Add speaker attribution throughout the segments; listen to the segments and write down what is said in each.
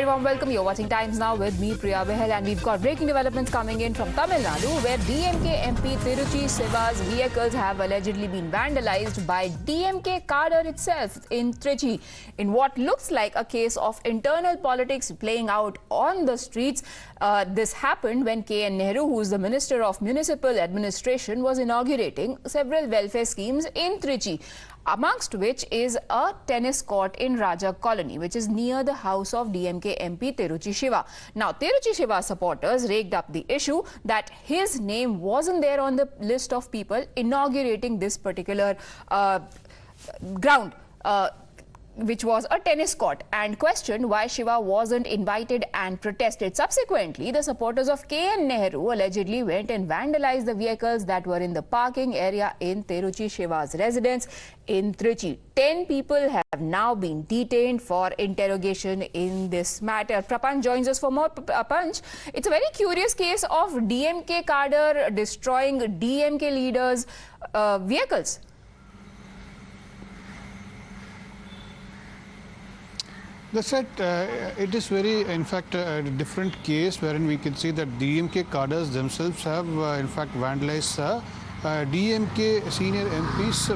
Speaker 1: very warm welcome. You're watching Times Now with me, Priya Behel, and we've got breaking developments coming in from Tamil Nadu, where DMK MP Tiruchi Siva's vehicles have allegedly been vandalized by DMK cadre itself in Trichy, in what looks like a case of internal politics playing out on the streets. This happened when KN Nehru, who is the Minister of Municipal Administration, was inaugurating several welfare schemes in Trichy, amongst which is a tennis court in Raja Colony, which is near the house of DMK MP Tiruchi Siva. Now, Tiruchi Siva supporters raked up the issue that his name wasn't there on the list of people inaugurating this particular ground, which was a tennis court, and questioned why Siva wasn't invited and protested. Subsequently, the supporters of KN Nehru allegedly went and vandalized the vehicles that were in the parking area in Tiruchi Siva's residence in Trichy. 10 people have now been detained for interrogation in this matter. Prapanch joins us for more. Prapanch, it's a very curious case of DMK cadre destroying DMK leaders' vehicles.
Speaker 2: That's right. It is very, in fact, a different case wherein we can see that DMK cadres themselves have, in fact, vandalized DMK senior MPs,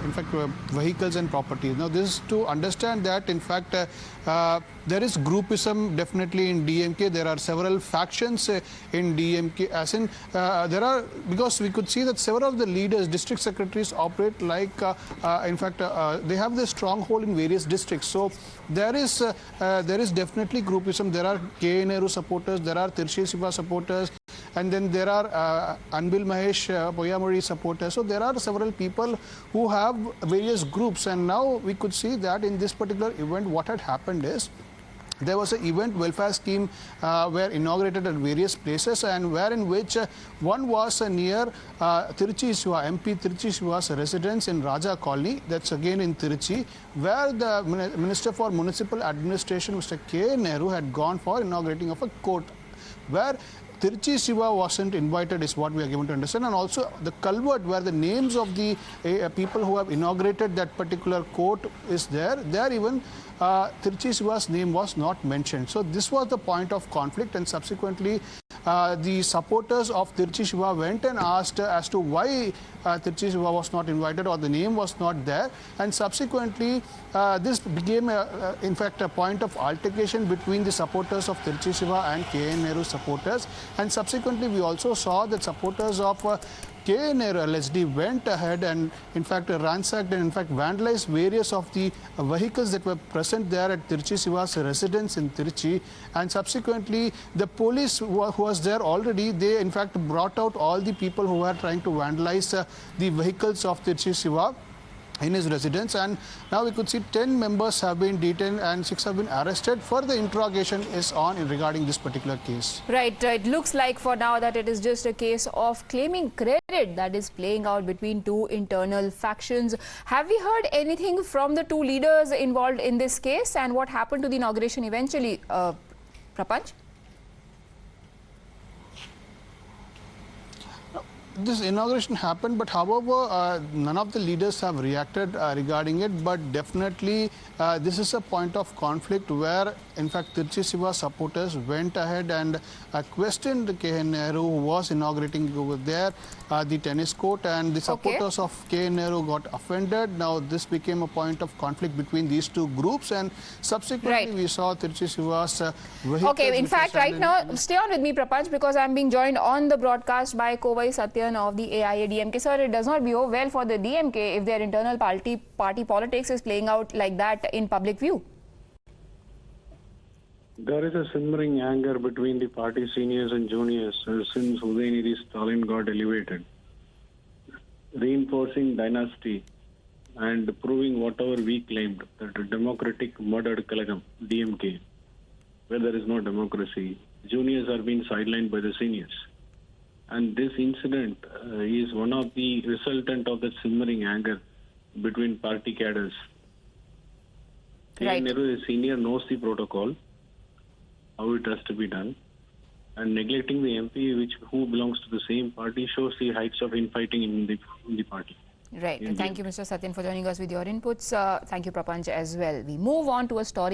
Speaker 2: in fact, vehicles and properties. Now, this is to understand that, in fact, there is groupism definitely in DMK. There are several factions in DMK, as in because we could see that several of the leaders, district secretaries operate like, in fact, they have the stronghold in various districts. So there is definitely groupism. There are KN Nehru supporters, there are Tiruchi Siva supporters, and then there are Anbil Mahesh Poyamuri supporters. So there are several people who have various groups, and now we could see that in this particular event what had happened is there was an event welfare scheme were inaugurated at various places, and in which one was near Tiruchi Siva, MP Tiruchi Siva's residence in Raja Colony, that's again in Tiruchi, where the Minister for Municipal Administration, Mr. KN Nehru, had gone for inaugurating of a court, where Tiruchi Siva wasn't invited is what we are given to understand, and also the culvert where the names of the people who have inaugurated that particular court is there. There even Tiruchi Siva's name was not mentioned. So this was the point of conflict, and subsequently the supporters of Tiruchi Siva went and asked as to why Tiruchi Siva was not invited or the name was not there, and subsequently this became in fact a point of altercation between the supporters of Tiruchi Siva and KN Nehru supporters, and subsequently we also saw that supporters of KN Nehru allegedly went ahead and in fact ransacked and in fact vandalized various of the vehicles that were present there at Tiruchi Siva's residence in Tiruchi, and subsequently the police who was there already, they in fact brought out all the people who were trying to vandalize the vehicles of Tiruchi Siva in his residence, and now we could see 10 members have been detained and 6 have been arrested. Further interrogation is on regarding this particular case.
Speaker 1: Right. It looks like for now that it is just a case of claiming credit that is playing out between two internal factions. Have we heard anything from the two leaders involved in this case, and what happened to the inauguration eventually, Prapanch?
Speaker 2: This inauguration happened, but however, none of the leaders have reacted regarding it. But definitely, this is a point of conflict where, in fact, Tiruchi Siva supporters went ahead and questioned KN Nehru, who was inaugurating over there the tennis court, and the supporters of KN Nehru got offended. Now, this became a point of conflict between these two groups, and subsequently we saw Tiruchi Siva's vehicles.
Speaker 1: Okay, in fact, right now, stay on with me, Prapanch, because I'm being joined on the broadcast by Kovai, Sathyan of the AIADMK. Sir, it does not bode well for the DMK if their internal party politics is playing out like that in public view.
Speaker 3: There is a simmering anger between the party seniors and juniors since Udhayanidhi Stalin got elevated, reinforcing dynasty and proving whatever we claimed, that a democratic murdered Kalagam, DMK, where there is no democracy. Juniors are being sidelined by the seniors. And this incident is one of the resultant of that simmering anger between party cadres. KN Nehru, the senior, knows the protocol, how it has to be done, and neglecting the MP who belongs to the same party shows the heights of infighting in the party.
Speaker 1: Right. Thank you, Mr. Sathyan, for joining us with your inputs. Thank you, Prapanch, as well. We move on to a story